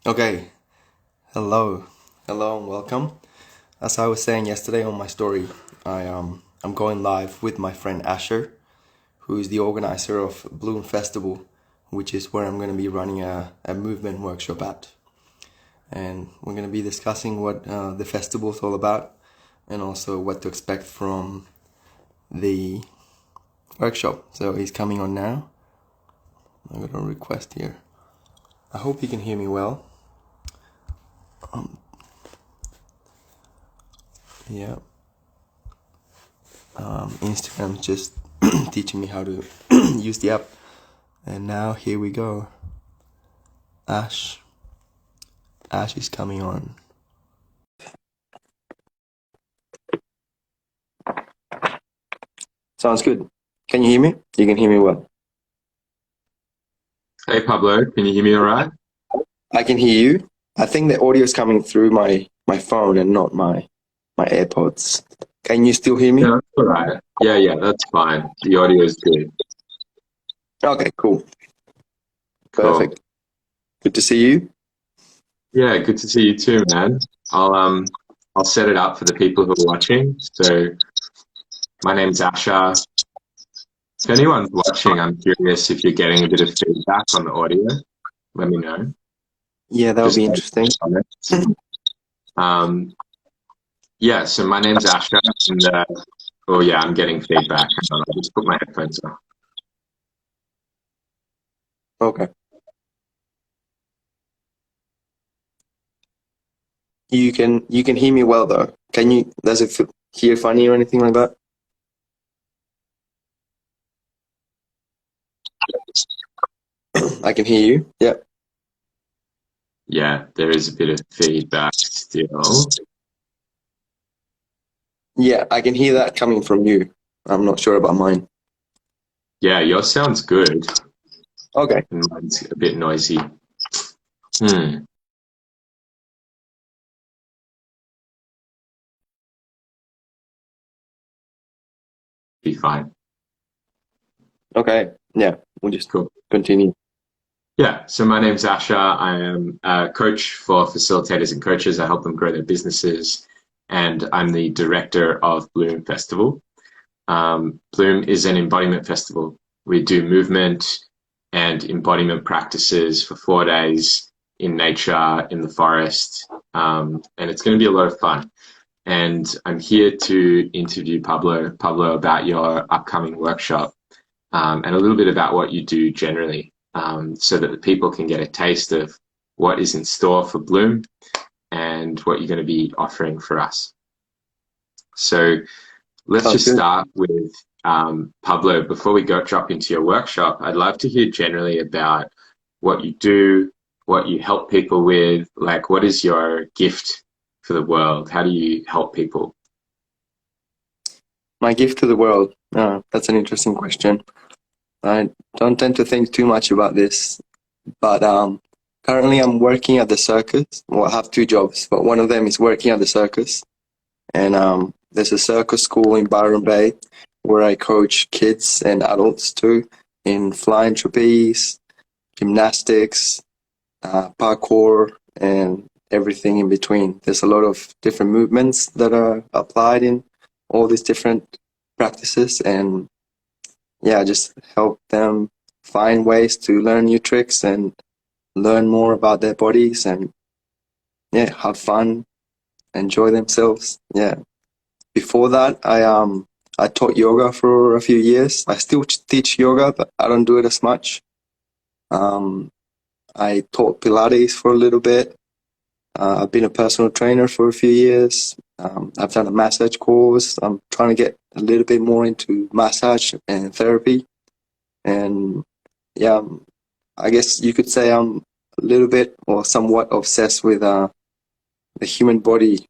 Okay, hello and welcome. As I was saying yesterday on my story, I'm going live with my friend Asher, who is the organizer of Bloom Festival, which is where I'm going to be running a movement workshop at. And we're going to be discussing what the festival is all about, and also what to expect from the workshop. So he's coming on now. I'm going to request here. I hope you can hear me well. Yeah. Instagram just teaching me how to use the app. And now here we go. Ash is coming on. Sounds good. Can you hear me? You can hear me well. Hey Pablo, can you hear me all right? I can hear you. I think the audio is coming through my phone and not my AirPods. Can you still hear me? Yeah, that's all right. Yeah, that's fine. The audio is good. Okay, cool. Cool. Perfect. Good to see you. Yeah, good to see you too, man. I'll set it up for the people who are watching. So my name's Asha. If anyone's watching, I'm curious if you're getting a bit of feedback on the audio. Let me know. Yeah, that would be interesting. Yeah, so my name's Asha, and oh yeah, I'm getting feedback. Hang on, I'll just put my headphones on. Okay. You can hear me well though. Does it hear funny or anything like that? I can hear you. Yeah. Yeah, there is a bit of feedback still. Yeah, I can hear that coming from you. I'm not sure about mine. Yeah, yours sounds good. Okay. And mine's a bit noisy. Be fine. Okay. Yeah, we'll just Cool. continue. Yeah, so my name's Asha. I am a coach for facilitators and coaches. I help them grow their businesses, and I'm the director of Bloom Festival. Bloom is an embodiment festival. We do movement and embodiment practices for 4 days in nature, in the forest, and it's going to be a lot of fun. And I'm here to interview Pablo, about your upcoming workshop, and a little bit about what you do generally, so that the people can get a taste of what is in store for Bloom and what you're going to be offering for us. So let's just start with Pablo. Before we drop into your workshop, I'd love to hear generally about what you do, what you help people with, like what is your gift for the world? How do you help people? My gift to the world. That's an interesting question. I don't tend to think too much about this, but currently I'm working at the circus. Well, I have two jobs, but one of them is working at the circus. And there's a circus school in Byron Bay where I coach kids and adults too in flying trapeze, gymnastics, parkour, and everything in between. There's a lot of different movements that are applied in all these different practices, and yeah, just help them find ways to learn new tricks and learn more about their bodies and yeah, have fun, enjoy themselves. Yeah. Before that, I taught yoga for a few years. I still teach yoga, but I don't do it as much. I taught Pilates for a little bit. I've been a personal trainer for a few years. I've done a massage course. I'm trying to get a little bit more into massage and therapy. And yeah, I guess you could say I'm a little bit or somewhat obsessed with the human body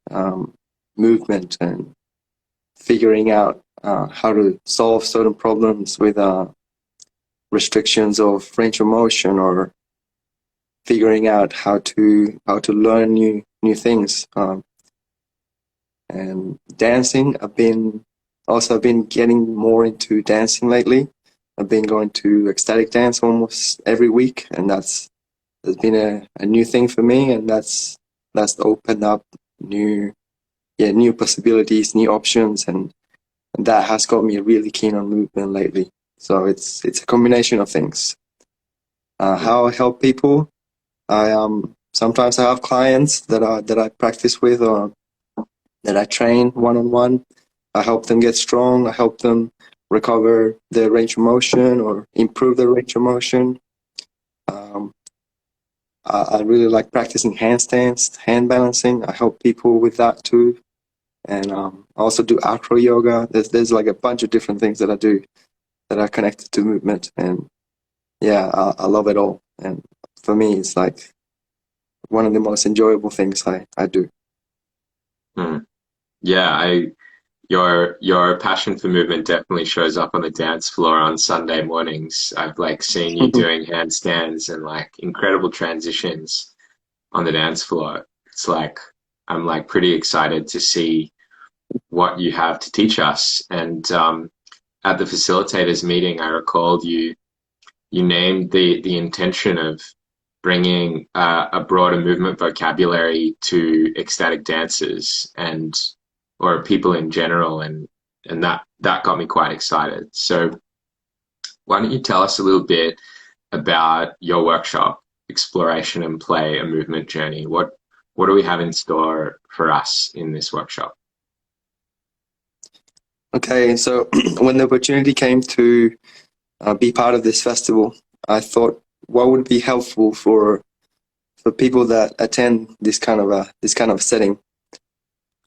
movement and figuring out how to solve certain problems with restrictions of range of motion, or figuring out how to learn new things. And dancing, I've been getting more into dancing lately. I've been going to ecstatic dance almost every week, and that's has been a new thing for me, and that's opened up new possibilities, new options, and that has got me really keen on movement lately. So it's a combination of things. How I help people, I sometimes I have clients that I practice with or that I train one-on-one. I help them get strong. I help them recover their range of motion or improve their range of motion. I really like practicing handstands, hand balancing. I help people with that too. And I also do acro yoga. There's like a bunch of different things that I do that are connected to movement. And yeah, I love it all. And for me, it's like one of the most enjoyable things I do. Mm. Yeah, your passion for movement definitely shows up on the dance floor on Sunday mornings. I've like seen you doing handstands and like incredible transitions on the dance floor. It's like I'm like pretty excited to see what you have to teach us. And at the facilitators meeting, I recalled you named the intention of bringing a broader movement vocabulary to ecstatic dancers and or people in general, and that got me quite excited. So why don't you tell us a little bit about your workshop, Exploration and Play, a Movement Journey? What do we have in store for us in this workshop? Okay, so when the opportunity came to be part of this festival, I thought what would be helpful for people that attend this kind of setting.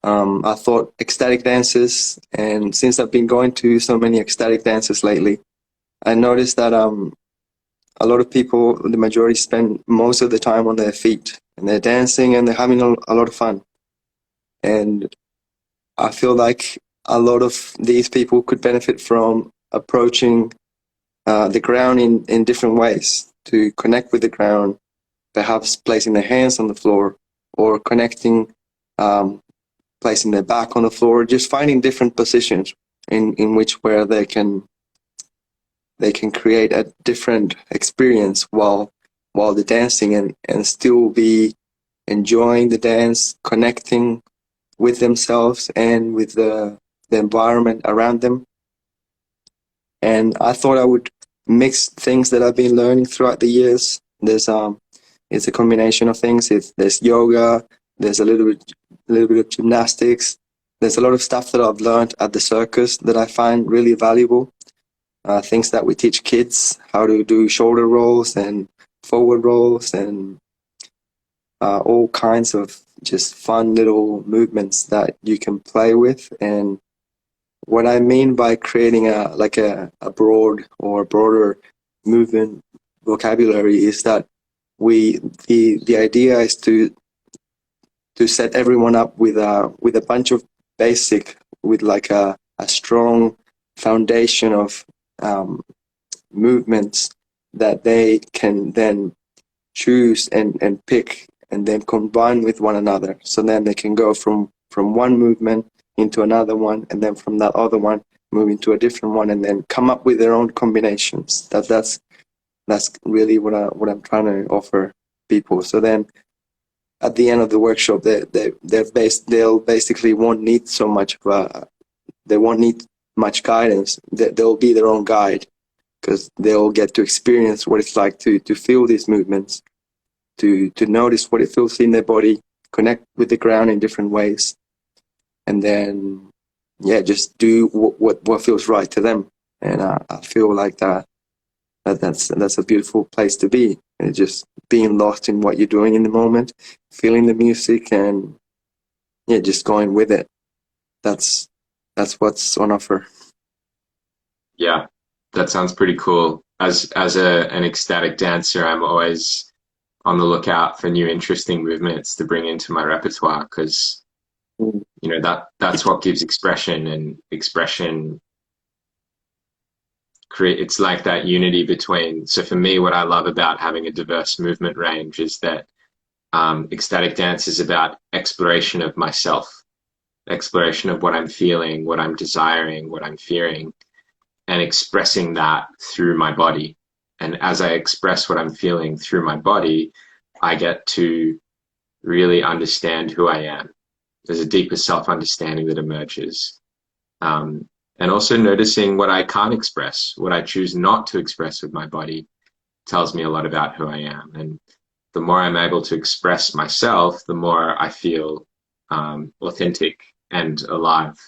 I thought ecstatic dances, and since I've been going to so many ecstatic dances lately, I noticed that a lot of people, the majority, spend most of the time on their feet, and they're dancing and they're having a lot of fun. And I feel like a lot of these people could benefit from approaching the ground in different ways to connect with the ground, perhaps placing their hands on the floor or connecting, placing their back on the floor, just finding different positions in which where they can create a different experience while they're dancing and still be enjoying the dance, connecting with themselves and with the environment around them. And I thought I would mix things that I've been learning throughout the years. It's a combination of things. There's yoga, there's a little bit of gymnastics. There's a lot of stuff that I've learned at the circus that I find really valuable. Things that we teach kids, how to do shoulder rolls and forward rolls and all kinds of just fun little movements that you can play with. And what I mean by creating a broader movement vocabulary is that the idea is to set everyone up with a bunch of basic, with like a strong foundation of movements that they can then choose and pick and then combine with one another. So then they can go from one movement into another one, and then from that other one move into a different one, and then come up with their own combinations. That's really what I'm trying to offer people. So then at the end of the workshop, they'll basically won't need so much they won't need much guidance. They'll be their own guide, because they'll get to experience what it's like to feel these movements, to notice what it feels in their body, connect with the ground in different ways, and then just do what feels right to them. And I feel like that's a beautiful place to be, and just being lost in what you're doing in the moment, feeling the music, and just going with it. That's what's on offer. Yeah, that sounds pretty cool. As an ecstatic dancer, I'm always on the lookout for new interesting movements to bring into my repertoire, because that's what gives expression, and expression it's like that unity between. So for me, what I love about having a diverse movement range is that ecstatic dance is about exploration of myself, exploration of what I'm feeling, what I'm desiring, what I'm fearing, and expressing that through my body. And as I express what I'm feeling through my body, I get to really understand who I am. There's a deeper self-understanding that emerges. And also noticing what I can't express, what I choose not to express with my body tells me a lot about who I am. And the more I'm able to express myself, the more I feel authentic and alive.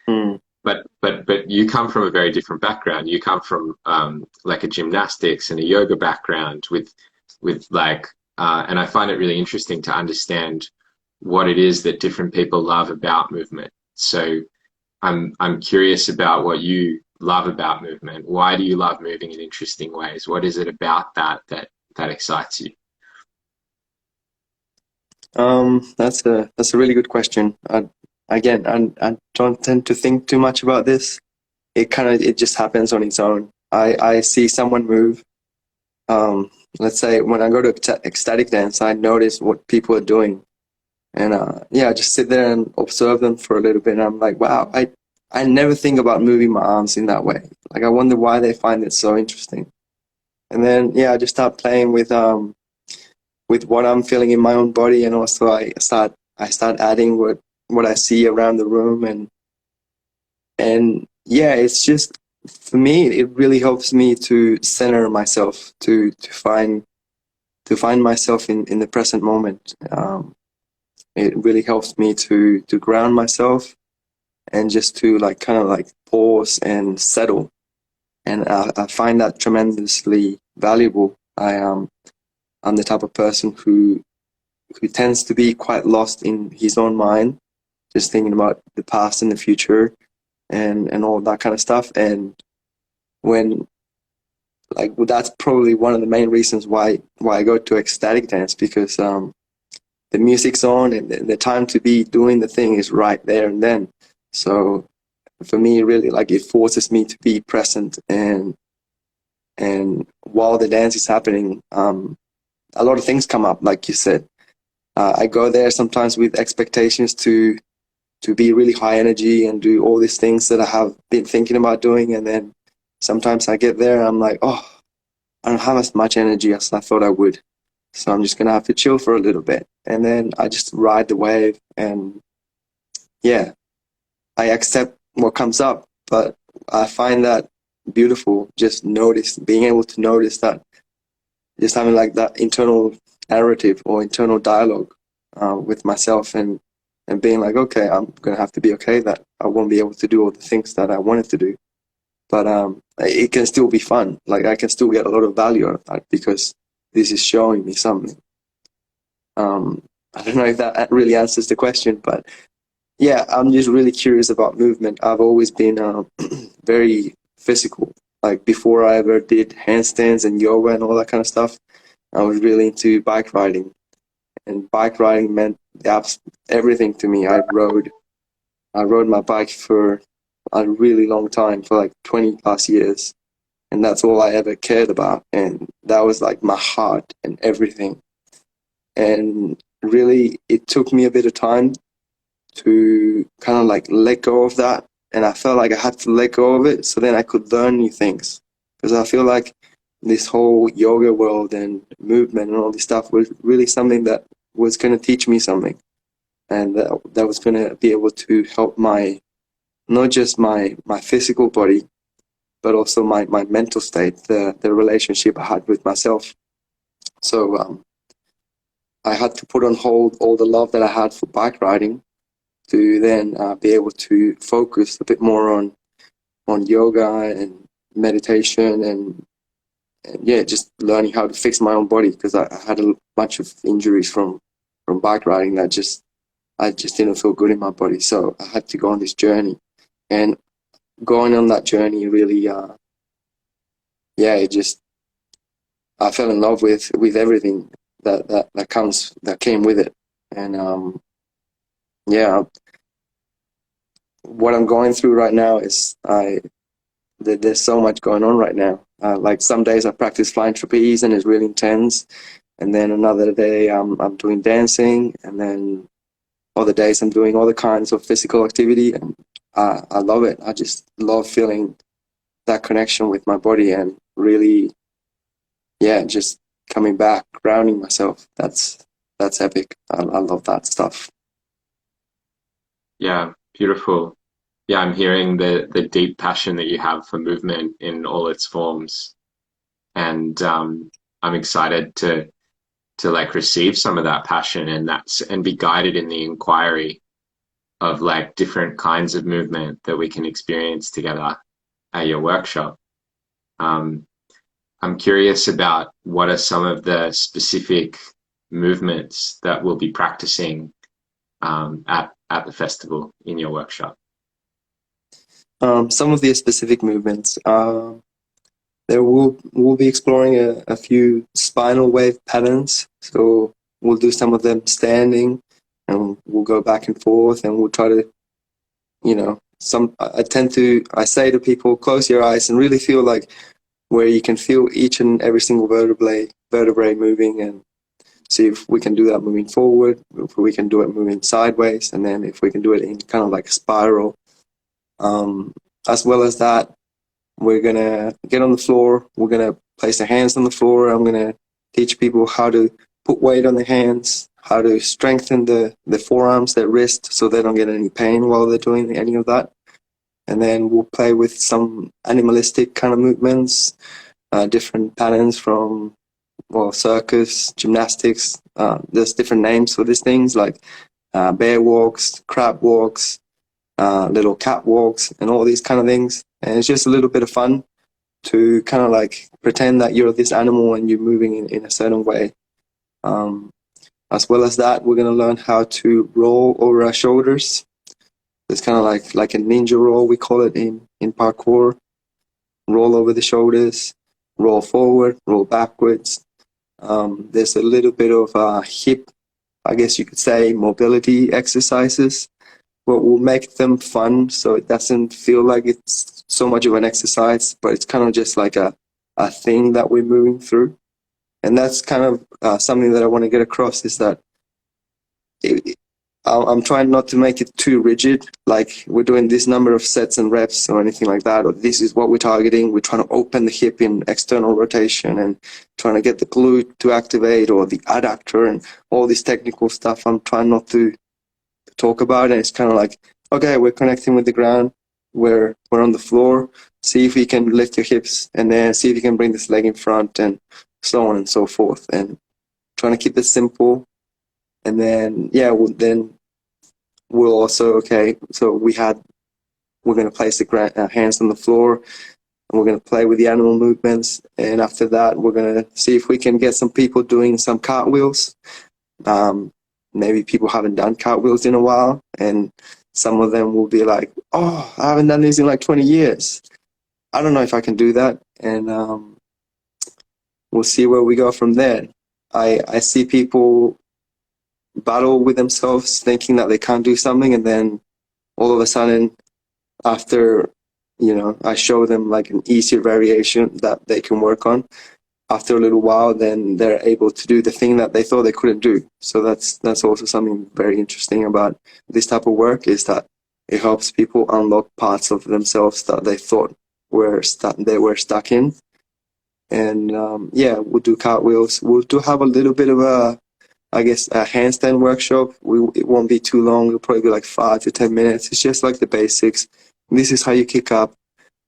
Mm. But you come from a very different background. You come from like a gymnastics and a yoga background with like, and I find it really interesting to understand what it is that different people love about movement. So I'm curious about what you love about movement. Why do you love moving in interesting ways? What is it about that excites you? That's a really good question. I don't tend to think too much about this. It just happens on its own. I see someone move. Let's say when I go to ecstatic dance, I notice what people are doing, and I just sit there and observe them for a little bit. And I'm like, wow, I never think about moving my arms in that way. Like I wonder why they find it so interesting. And then I just start playing with what I'm feeling in my own body, and also I start adding what I see around the room, and it's just, for me it really helps me to center myself, to find myself in the present moment. It really helps me to ground myself and just to like kind of like pause and settle, and I find that tremendously valuable. I'm the type of person who tends to be quite lost in his own mind, just thinking about the past and the future and all that kind of stuff. And when that's probably one of the main reasons why I go to ecstatic dance, because the music's on and the time to be doing the thing is right there and then. So for me, really, like, it forces me to be present, and while the dance is happening, a lot of things come up, like you said. I go there sometimes with expectations to be really high energy and do all these things that I have been thinking about doing, and then sometimes I get there and I'm like, oh, I don't have as much energy as I thought I would, so I'm just gonna have to chill for a little bit, and then I just ride the wave, and I accept what comes up. But I find that beautiful, just being able to notice that, just having like that internal narrative or internal dialogue with myself, and being like, okay, I'm gonna have to be okay that I won't be able to do all the things that I wanted to do, but it can still be fun. Like, I can still get a lot of value out of that because this is showing me something. I don't know if that really answers the question, but I'm just really curious about movement. I've always been very physical. Like, before I ever did handstands and yoga and all that kind of stuff, I was really into bike riding, and bike riding meant everything to me. I rode my bike for a really long time, for like 20 plus years, and that's all I ever cared about, and that was like my heart and everything. And really, it took me a bit of time to kind of like let go of that, and I felt like I had to let go of it so then I could learn new things, because I feel like this whole yoga world and movement and all this stuff was really something that was going to teach me something, and that was going to be able to help not just my physical body, but also my mental state, the relationship I had with myself. So I had to put on hold all the love that I had for bike riding to then be able to focus a bit more on yoga and meditation, and just learning how to fix my own body, because I had a bunch of injuries from bike riding that I just didn't feel good in my body. So I had to go on this journey, and going on that journey really, I fell in love with everything that came with it. And what I'm going through right now is there's so much going on right now. Like, some days I practice flying trapeze and it's really intense, and then another day I'm doing dancing, and then other days I'm doing other kinds of physical activity, and I love it. I just love feeling that connection with my body, and really, just coming back, grounding myself. That's epic. I love that stuff. Yeah, beautiful. Yeah, I'm hearing the deep passion that you have for movement in all its forms, and I'm excited to like receive some of that passion and be guided in the inquiry of like different kinds of movement that we can experience together at your workshop. Um, I'm curious about what are some of the specific movements that we'll be practicing at the festival in your workshop. Some of the specific movements. There we'll be exploring a few spinal wave patterns. So we'll do some of them standing, and we'll go back and forth, and we'll try to, I say to people, close your eyes and really feel like where you can feel each and every single vertebrae moving, and see if we can do that moving forward, if we can do it moving sideways, and then if we can do it in kind of like a spiral. As well as that, we're going to get on the floor. We're going to place our hands on the floor. I'm going to teach people how to put weight on their hands, how to strengthen the forearms, their wrist, so they don't get any pain while they're doing any of that. And then we'll play with some animalistic kind of movements, different patterns from, circus, gymnastics. There's different names for these things, like bear walks, crab walks, little cat walks, and all these kind of things. And it's just a little bit of fun to kind of like pretend that you're this animal and you're moving in a certain way. As well as that, we're going to learn how to roll over our shoulders. It's kind of like a ninja roll, we call it in parkour. Roll over the shoulders, roll forward, roll backwards. There's a little bit of hip, I guess you could say, mobility exercises, but we'll make them fun so it doesn't feel like it's so much of an exercise, but it's kind of just like a thing that we're moving through. And that's kind of something that I want to get across, is that I'm trying not to make it too rigid, like we're doing this number of sets and reps or anything like that, or this is what we're targeting. We're trying to open the hip in external rotation and trying to get the glute to activate, or the adductor, and all this technical stuff I'm trying not to talk about. And it's kind of like, okay, we're connecting with the ground, we're on the floor, see if you can lift your hips, and then see if you can bring this leg in front, and so on and so forth, and trying to keep it simple. And then we'll also, so we're going to place the hands on the floor, and we're going to play with the animal movements. And after that, we're going to see if we can get some people doing some cartwheels. Maybe people haven't done cartwheels in a while, and some of them will be like, oh, I haven't done these in like 20 years. I don't know if I can do that. And we'll see where we go from there. I see people battle with themselves thinking that they can't do something, and then all of a sudden, after I show them like an easier variation that they can work on, after a little while, then they're able to do the thing that they thought they couldn't do. So that's also something very interesting about this type of work, is that it helps people unlock parts of themselves that they thought they were stuck in. And we'll do cartwheels. We'll have a little bit of a handstand workshop. It won't be too long. It'll probably be like 5 to 10 minutes. It's just like the basics. This is how you kick up.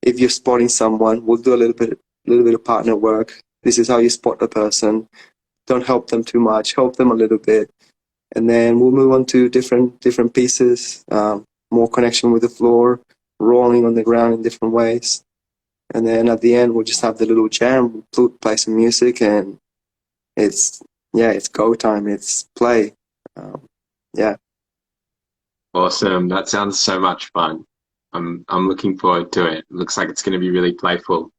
If you're spotting someone, we'll do a little bit of partner work. This is how you spot a person. Don't help them too much. Help them a little bit. And then we'll move on to different pieces, more connection with the floor, rolling on the ground in different ways. And then at the end, we'll just have the little jam, play some music, and it's go time. It's play. Awesome. That sounds so much fun. I'm looking forward to it. Looks like it's going to be really playful.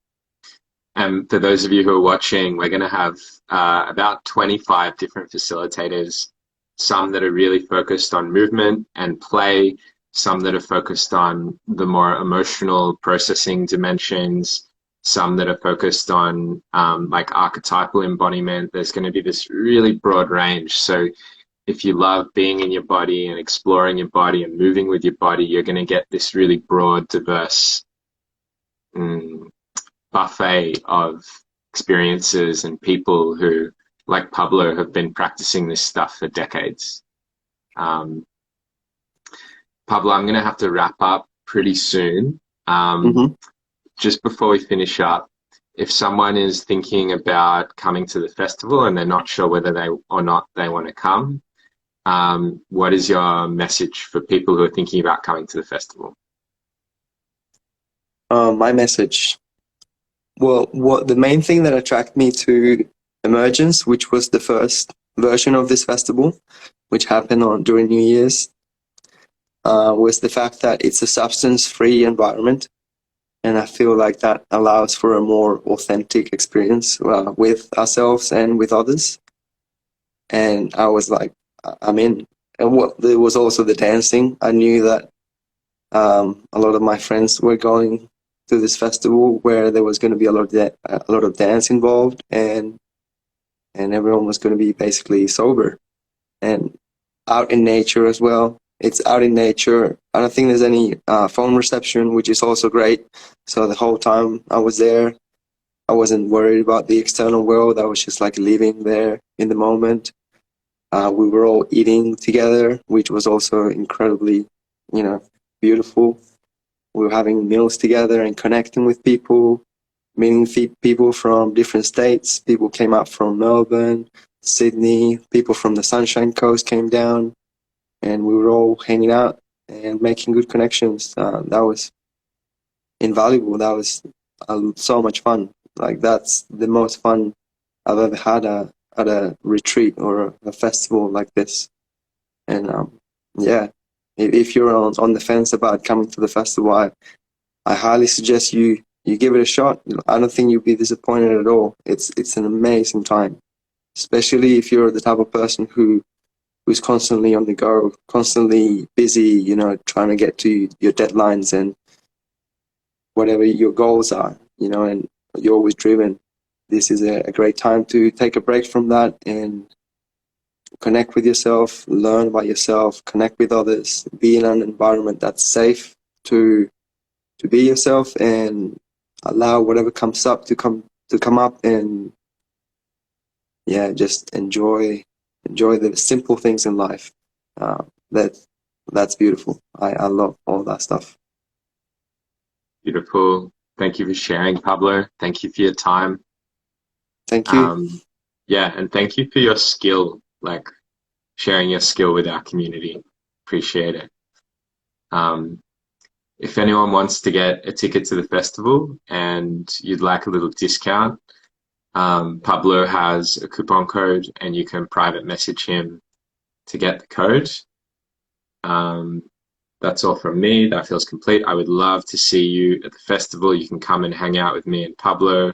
And for those of you who are watching, we're going to have about 25 different facilitators, some that are really focused on movement and play, some that are focused on the more emotional processing dimensions, some that are focused on like archetypal embodiment. There's going to be this really broad range. So if you love being in your body and exploring your body and moving with your body, you're going to get this really broad, diverse buffet of experiences and people who, like Pablo, have been practicing this stuff for decades. Um, Pablo, I'm going to have to wrap up pretty soon. Mm-hmm. Just before we finish up, if someone is thinking about coming to the festival and they're not sure whether they or not they want to come, what is your message for people who are thinking about coming to the festival? My message. Well, what the main thing that attracted me to Emergence, which was the first version of this festival, which happened on during New Year's, was the fact that it's a substance-free environment, and I feel like that allows for a more authentic experience with ourselves and with others. And I was like, I'm in. And what there was also the dancing. I knew that a lot of my friends were going to this festival where there was going to be a lot of dance involved, and everyone was going to be basically sober and out in nature as well. It's out in nature. I don't think there's any phone reception, which is also great. So the whole time I was there, I wasn't worried about the external world. I was just like living there in the moment. We were all eating together, which was also incredibly, beautiful. We were having meals together and connecting with people, meeting people from different states. People came up from Melbourne, Sydney. People from the Sunshine Coast came down, and we were all hanging out and making good connections. That was invaluable. That was so much fun. Like, that's the most fun I've ever had at a retreat or a festival like this. And yeah, if you're on the fence about coming to the festival, I highly suggest you give it a shot. I don't think you'll be disappointed at all. It's an amazing time, especially if you're the type of person who's constantly on the go, constantly busy, trying to get to your deadlines and whatever your goals are, and you're always driven. This is a great time to take a break from that and connect with yourself, learn about yourself, connect with others, be in an environment that's safe to be yourself, and allow whatever comes up to come up, and yeah, just enjoy the simple things in life. That's beautiful. I love all that stuff. Beautiful. Thank you for sharing, Pablo. Thank you for your time. Thank you. Yeah, and thank you for your skill, like sharing your skill with our community. Appreciate it. If anyone wants to get a ticket to the festival and you'd like a little discount, Pablo has a coupon code and you can private message him to get the code. That's all from me. That feels complete. I would love to see you at the festival. You can come and hang out with me and Pablo,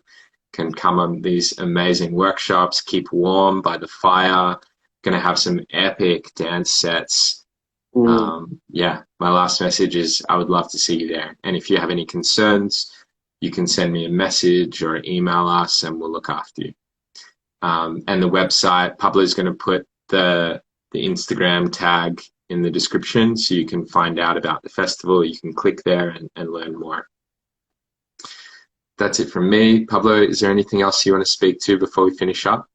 can come on these amazing workshops, keep warm by the fire. Gonna have some epic dance sets. Yeah, my last message is I would love to see you there. And if you have any concerns, you can send me a message or email us and we'll look after you. And the website, Pablo is going to put the Instagram tag in the description so you can find out about the festival. You can click there and learn more. That's it from me. Pablo, is there anything else you want to speak to before we finish up?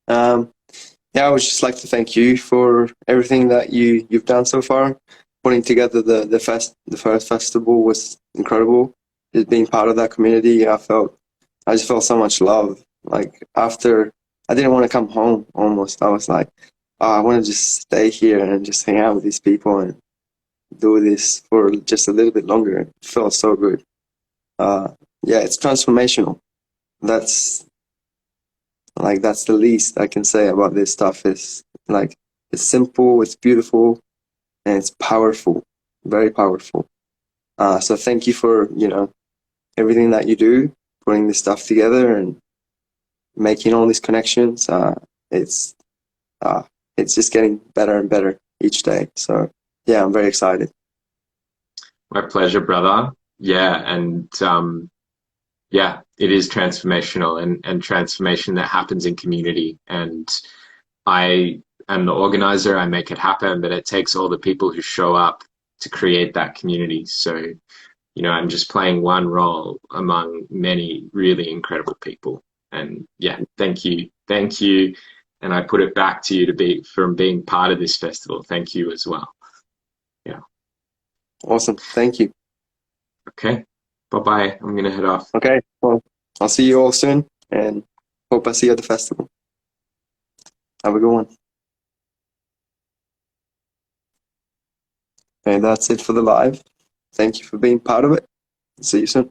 Yeah, I would just like to thank you for everything that you've done so far. Putting together the first festival was incredible. Just being part of that community, I just felt so much love. Like, after, I didn't want to come home almost. I was like, oh, I want to just stay here and just hang out with these people and do this for just a little bit longer. It felt so good. Yeah, it's transformational. That's the least I can say about this stuff. Is like, it's simple, it's beautiful, and it's powerful, very powerful. So thank you for everything that you do, putting this stuff together and making all these connections. It's just getting better and better each day. So yeah, I'm very excited. My pleasure, brother. Yeah, and yeah, it is transformational and transformation that happens in community. And I am the organizer, I make it happen, but it takes all the people who show up to create that community. So I'm just playing one role among many really incredible people. And yeah, thank you. And I put it back to you from being part of this festival. Thank you as well. Yeah. Awesome. Thank you. Okay. Bye bye. I'm gonna head off. Okay. Well, I'll see you all soon, and hope I see you at the festival. Have a good one. Okay, that's it for the live. Thank you for being part of it. See you soon.